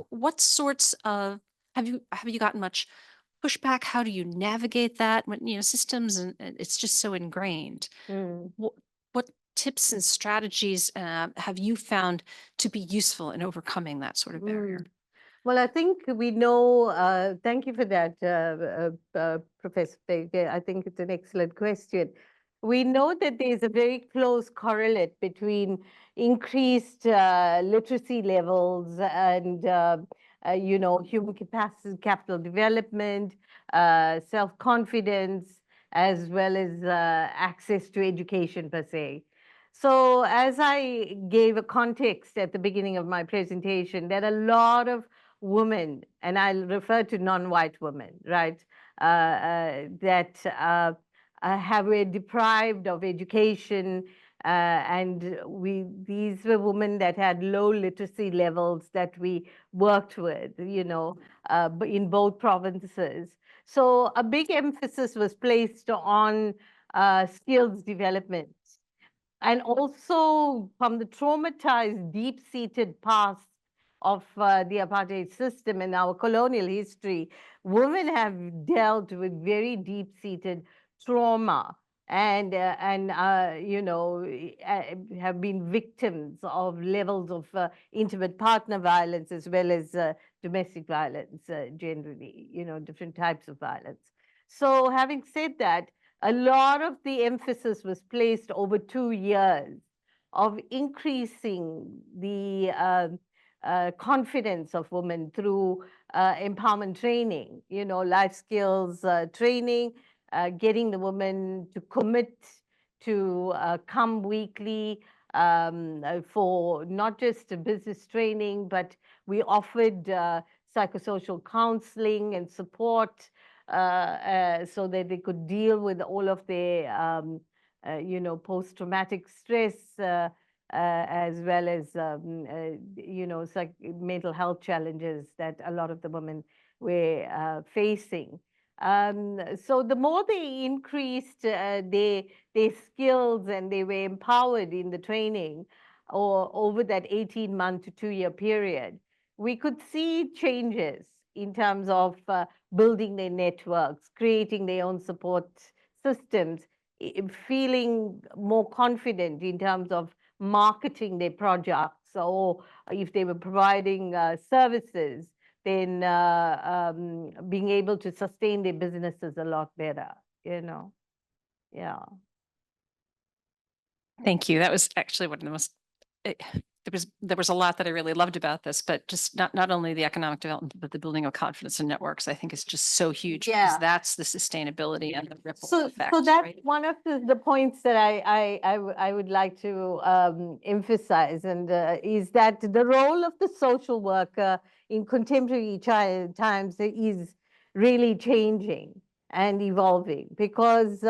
what sorts of have you gotten much pushback? How do you navigate that when systems and it's just so ingrained? What tips and strategies have you found to be useful in overcoming that sort of barrier? Well, I think we know, thank you for that, Professor Peg. I think it's an excellent question. We know that there's a very close correlate between increased literacy levels and, human capacity, capital development, self-confidence, as well as access to education per se. So as I gave a context at the beginning of my presentation, there are a lot of women, and I'll refer to non-white women, right, that were deprived of education, and these were women that had low literacy levels that we worked with, in both provinces. So a big emphasis was placed on skills development. And also from the traumatized, deep-seated past of the apartheid system and our colonial history, women have dealt with very deep-seated trauma and have been victims of levels of intimate partner violence as well as domestic violence generally, different types of violence. So having said that, a lot of the emphasis was placed over 2 years of increasing the confidence of women through empowerment training, life skills training, getting the women to commit to come weekly for not just business training, but we offered psychosocial counseling and support so that they could deal with all of their, post-traumatic stress, as well as, mental health challenges that a lot of the women were facing. So the more they increased their skills and they were empowered in the training or over that 18-month to 2-year period, we could see changes in terms of building their networks, creating their own support systems, feeling more confident in terms of marketing their projects, or if they were providing services, then being able to sustain their businesses a lot better, Yeah. Thank you. That was actually one of the most, there was a lot that I really loved about this, but just not only the economic development, but the building of confidence in networks, I think is just so huge because that's the sustainability and the ripple effect. So that's right? one of the points that I would like to emphasize, and is that the role of the social worker in contemporary times is really changing and evolving, because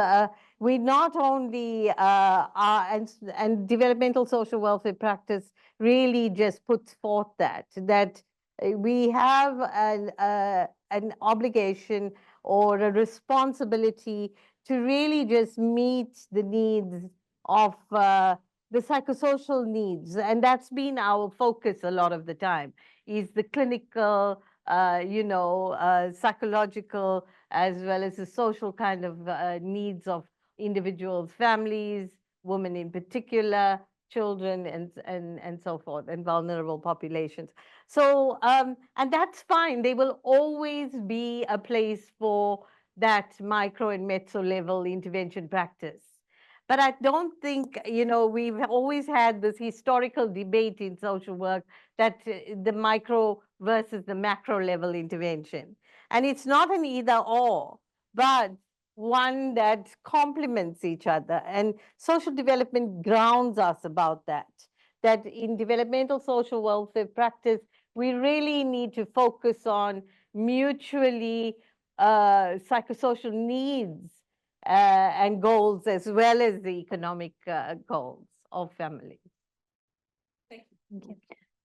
we not only and developmental social welfare practice really just puts forth that we have an obligation or a responsibility to really just meet the needs of the psychosocial needs. And that's been our focus a lot of the time, is the clinical, psychological, as well as the social kind of needs of individuals, families, women in particular, children, and so forth, and vulnerable populations. So, and that's fine. There will always be a place for that micro and meso level intervention practice. But I don't think, we've always had this historical debate in social work that the micro versus the macro level intervention. And it's not an either or, but one that complements each other. And social development grounds us about that, that in developmental social welfare practice, we really need to focus on mutually psychosocial needs and goals, as well as the economic goals of families. Thank you.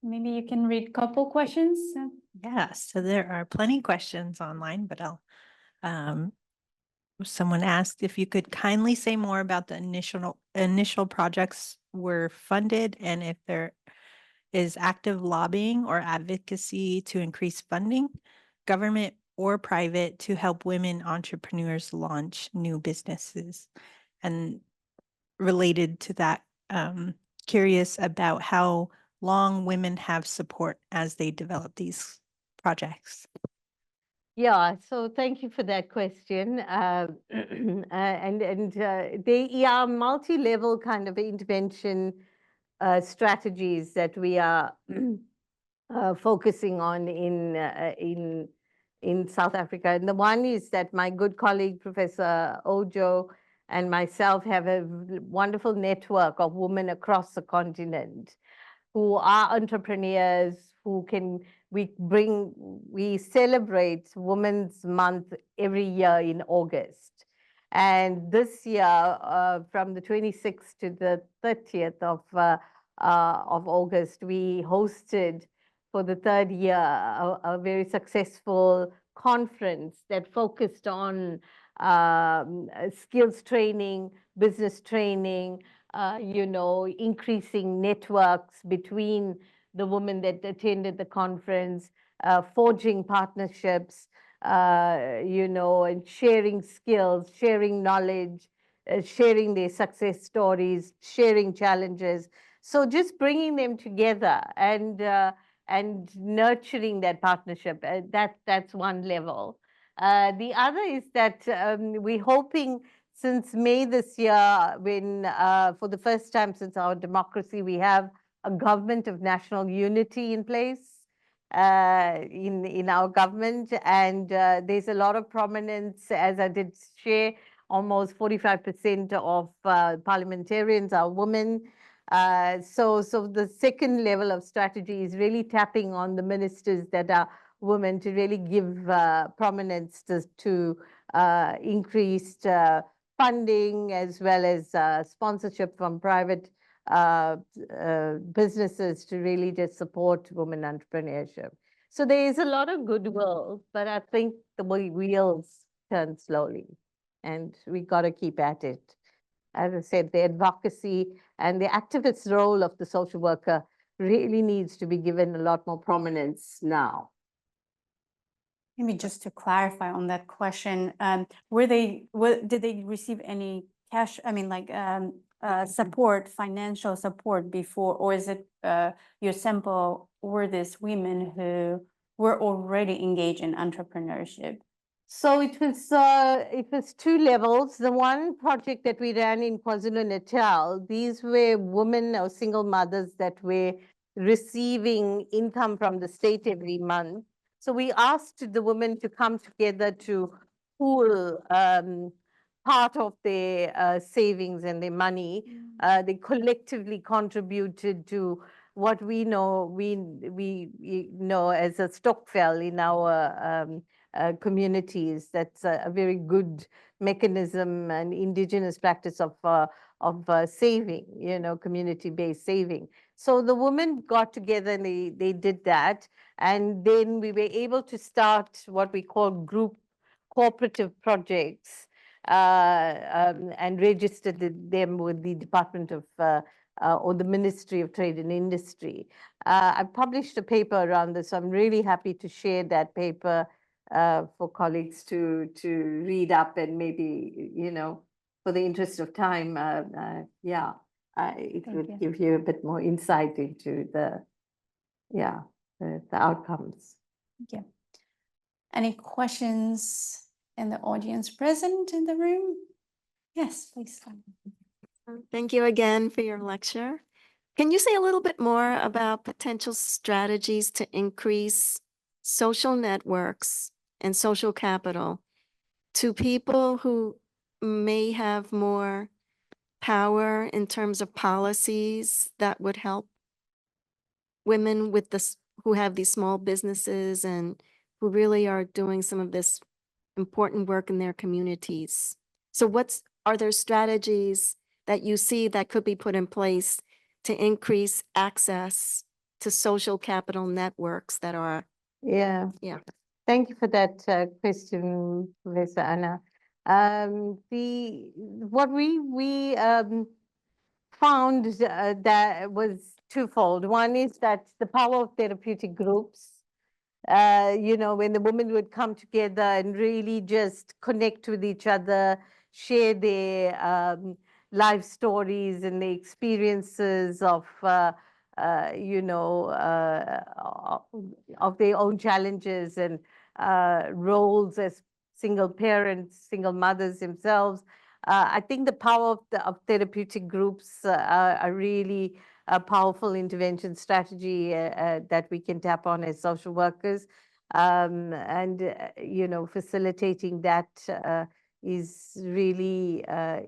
Maybe you can read a couple questions. Yeah, so there are plenty questions online, but someone asked if you could kindly say more about the initial projects were funded and if there is active lobbying or advocacy to increase funding, government or private, to help women entrepreneurs launch new businesses. And related to that, curious about how long women have support as they develop these projects. Yeah, so thank you for that question. They are multi-level kind of intervention strategies that we are focusing on in South Africa. And the one is that my good colleague, Professor Ojo, and myself have a wonderful network of women across the continent who are entrepreneurs, who can, we celebrate Women's Month every year in August. And this year, from the 26th to the 30th of August, we hosted for the third year a very successful conference that focused on skills training, business training, increasing networks between the women that attended the conference, forging partnerships, and sharing skills, sharing knowledge, sharing their success stories, sharing challenges. So just bringing them together and nurturing that partnership, that's one level. The other is that we're hoping, since May this year, when for the first time since our democracy, we have a government of national unity in place in our government. And there's a lot of prominence, as I did share, almost 45% of parliamentarians are women. So the second level of strategy is really tapping on the ministers that are women to really give prominence to increased funding, as well as sponsorship from private businesses to really just support women entrepreneurship. So there is a lot of goodwill, but I think the wheels turn slowly, and we got to keep at it. As I said, the advocacy and the activist role of the social worker really needs to be given a lot more prominence now. Maybe just to clarify on that question, did they receive any cash, support, financial support before, or is it your sample were these women who were already engaged in entrepreneurship? So it was two levels. The one project that we ran in KwaZulu-Natal, these were women or single mothers that were receiving income from the state every month. So we asked the women to come together to pool part of their savings and their money. They collectively contributed to what we know as a stokvel in our communities. That's a very good mechanism and indigenous practice of saving, community-based saving. So the women got together and they did that. And then we were able to start what we call group cooperative projects and registered them with the Department of or the Ministry of Trade and Industry. I published a paper around this, so I'm really happy to share that paper for colleagues to read up, and maybe, for the interest of time, it would give you a bit more insight into the outcomes. Thank you. Any questions in the audience present in the room? Yes, please. Thank you again for your lecture. Can you say a little bit more about potential strategies to increase social networks and social capital to people who may have more power in terms of policies that would help women with this, who have these small businesses and who really are doing some of this important work in their communities. So are there strategies that you see that could be put in place to increase access to social capital networks that are, Yeah. Yeah. Thank you for that question, Professor Anna. What we found that was twofold. One is that the power of therapeutic groups, when the women would come together and really just connect with each other, share their life stories and the experiences of, of their own challenges and roles as single parents, single mothers themselves. I think the power of therapeutic groups are really a powerful intervention strategy that we can tap on as social workers. Facilitating that is really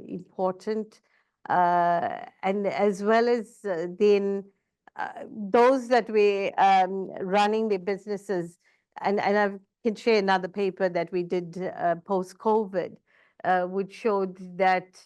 important. And as well as then those that were running their businesses, and I can share another paper that we did post-COVID, which showed that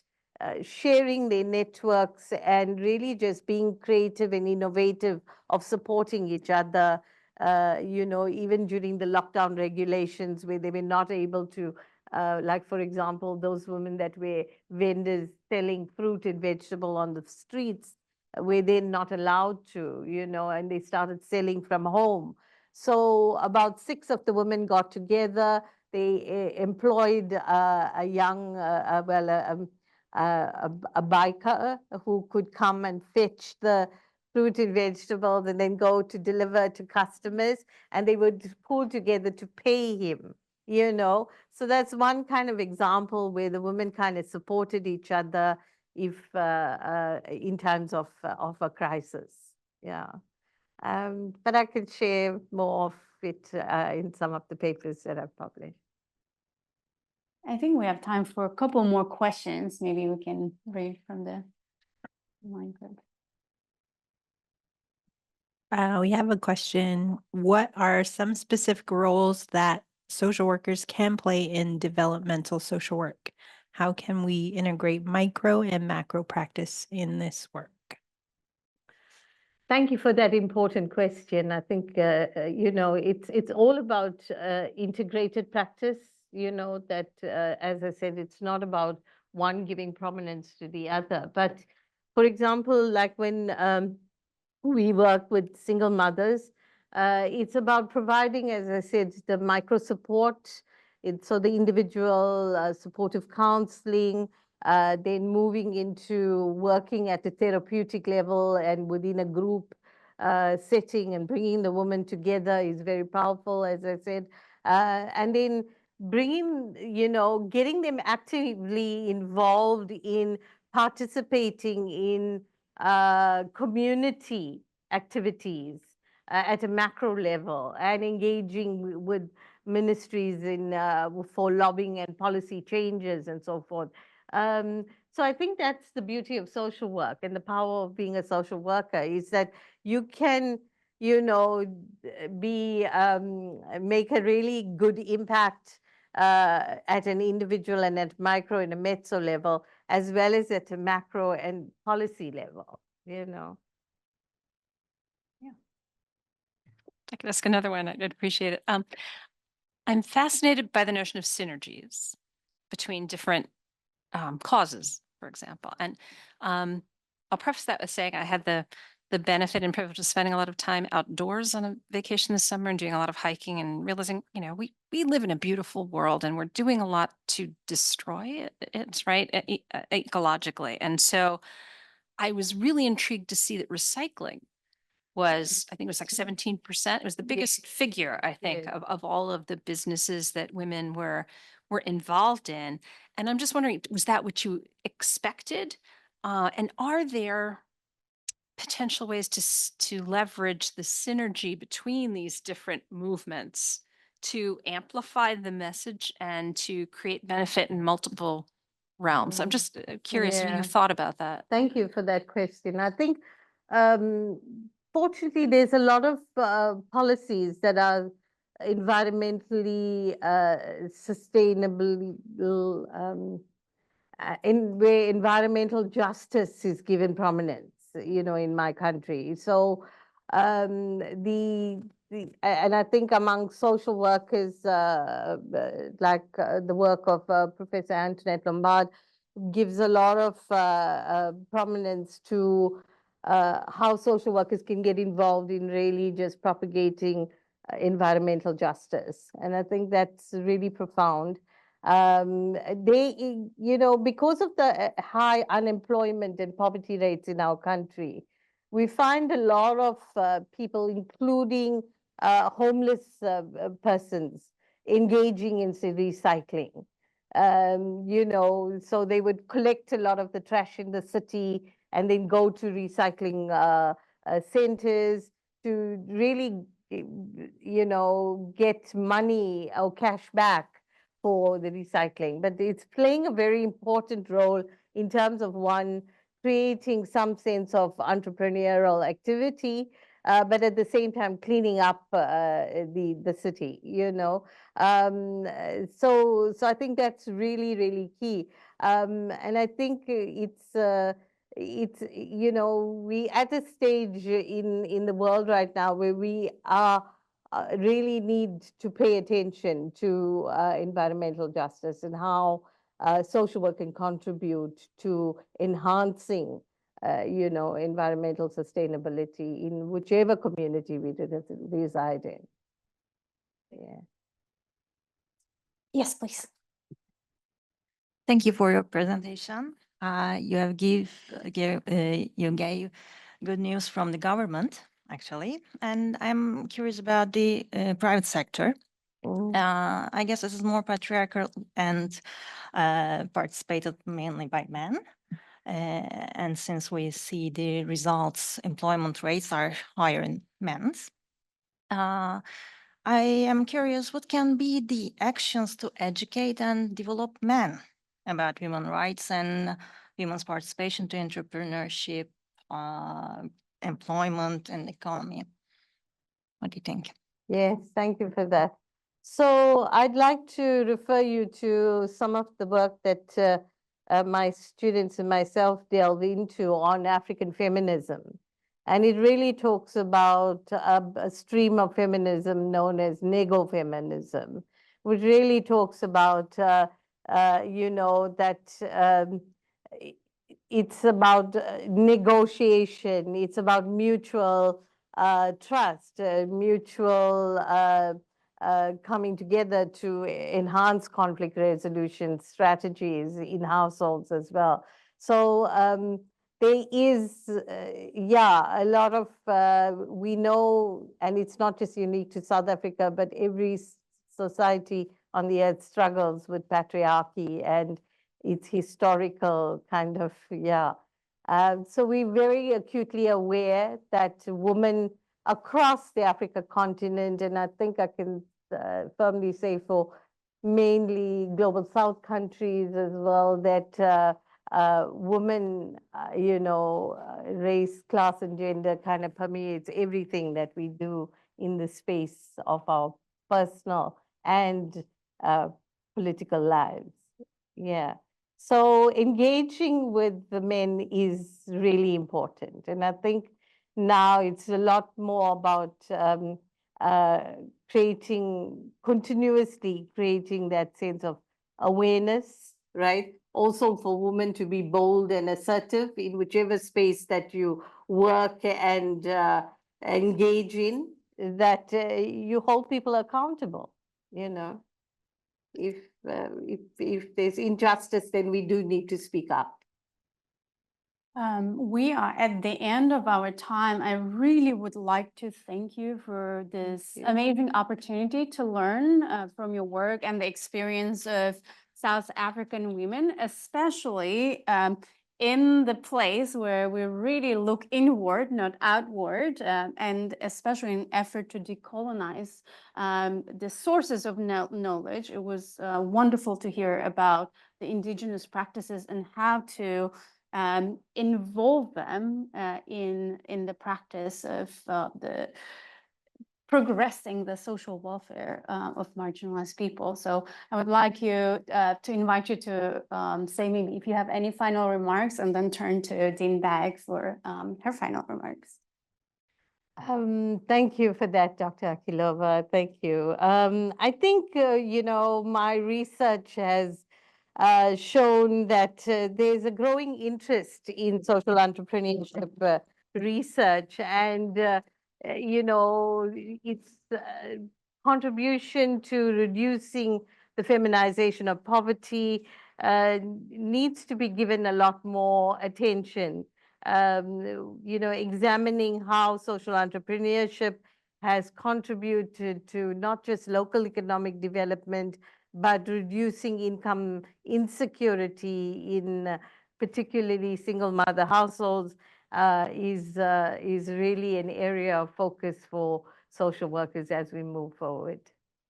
sharing their networks and really just being creative and innovative of supporting each other, even during the lockdown regulations where they were not able to, like for example, those women that were vendors selling fruit and vegetable on the streets, were then not allowed to, and they started selling from home. So about 6 of the women got together. They employed a young, a biker who could come and fetch the fruit and vegetables and then go to deliver to customers, and they would pool together to pay him, So that's one kind of example where the women kind of supported each other if in times of a crisis. Yeah. But I could share more of it in some of the papers that I've published. I think we have time for a couple more questions. Maybe we can read from the online group. We have a question. What are some specific roles that social workers can play in developmental social work? How can we integrate micro and macro practice in this work? Thank you for that important question. I think, it's all about integrated practice, that, as I said, it's not about one giving prominence to the other. But for example, like when we work with single mothers, it's about providing, as I said, the micro support. So the individual supportive counseling, then moving into working at the therapeutic level and within a group setting and bringing the woman together is very powerful, as I said. And then bringing, getting them actively involved in participating in community activities at a macro level and engaging with ministries in for lobbying and policy changes and so forth. So I think that's the beauty of social work and the power of being a social worker is that you can, make a really good impact at an individual and at micro and a mezzo level, as well as at a macro and policy level, Yeah. I could ask another one. I'd appreciate it. I'm fascinated by the notion of synergies between different causes, for example. And I'll preface that with saying I had the benefit and privilege of spending a lot of time outdoors on a vacation this summer and doing a lot of hiking and realizing, we live in a beautiful world and we're doing a lot to destroy it, right, ecologically. And so I was really intrigued to see that recycling was, I think it was like 17%. It was the biggest figure, I think, of all of the businesses that women were involved in. And I'm just wondering, was that what you expected? And are there potential ways to leverage the synergy between these different movements to amplify the message and to create benefit in multiple realms? I'm just curious if you Yeah. thought about that. Thank you for that question. I think, fortunately, there's a lot of policies that are environmentally sustainable, in where environmental justice is given prominence, in my country. So and I think among social workers, like the work of Professor Antoinette Lombard gives a lot of prominence to how social workers can get involved in really just propagating environmental justice. And I think that's really profound. Because of the high unemployment and poverty rates in our country, we find a lot of people, including homeless persons, engaging in, say, recycling. So they would collect a lot of the trash in the city and then go to recycling centers to really, get money or cash back for the recycling. But it's playing a very important role in terms of, one, creating some sense of entrepreneurial activity, but at the same time cleaning up the city, So I think that's really, really key. And I think we at a stage in the world right now where we are really need to pay attention to environmental justice and how social work can contribute to enhancing, environmental sustainability in whichever community we reside in. Yeah. Yes, please. Thank you for your presentation. You gave good news from the government, actually, and I'm curious about the private sector. I guess this is more patriarchal and participated mainly by men. And since we see the results, employment rates are higher in men's. I am curious, what can be the actions to educate and develop men about women's rights and women's participation to entrepreneurship, employment, and economy? What do you think? Yes, thank you for that. So I'd like to refer you to some of the work that my students and myself delve into on African feminism. And it really talks about a stream of feminism known as nego-feminism, which really talks about, that it's about negotiation, it's about mutual trust, mutual coming together to enhance conflict resolution strategies in households as well. So there is, a lot of, we know, and it's not just unique to South Africa, but every society on the earth struggles with patriarchy and its historical kind of, so we're very acutely aware that women across the Africa continent, and I think I can firmly say for mainly global South countries as well, that women, race, class, and gender kind of permeates everything that we do in the space of our personal and political lives. Yeah. So engaging with the men is really important. And I think now it's a lot more about continuously creating that sense of awareness, right? Also for women to be bold and assertive in whichever space that you work and engage in, that you hold people accountable, If there's injustice, then we do need to speak up. We are at the end of our time. I really would like to thank you for this amazing opportunity to learn from your work and the experience of South African women, especially in the place where we really look inward, not outward, and especially in effort to decolonize the sources of knowledge. It was wonderful to hear about the indigenous practices and how to involve them in the practice of the progressing the social welfare of marginalized people. So I would like you to invite you to say maybe if you have any final remarks, and then turn to Dean Bag for her final remarks. Thank you for that, Dr. Akilova. Thank you. I think, you know, my research has shown that there's a growing interest in social entrepreneurship research, and you know, its contribution to reducing the feminization of poverty needs to be given a lot more attention. You know, examining how social entrepreneurship has contributed to not just local economic development, but reducing income insecurity in particularly single mother households is really an area of focus for social workers as we move forward.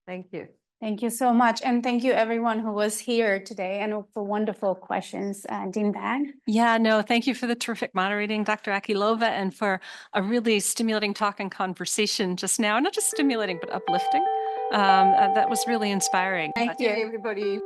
Thank you. Thank you so much. And thank you everyone who was here today and for wonderful questions. Dean Bag. Yeah, no, thank you for the terrific moderating, Dr. Akilova, and for a really stimulating talk and conversation just now. Not just stimulating, but uplifting. That was really inspiring. Thank you, everybody.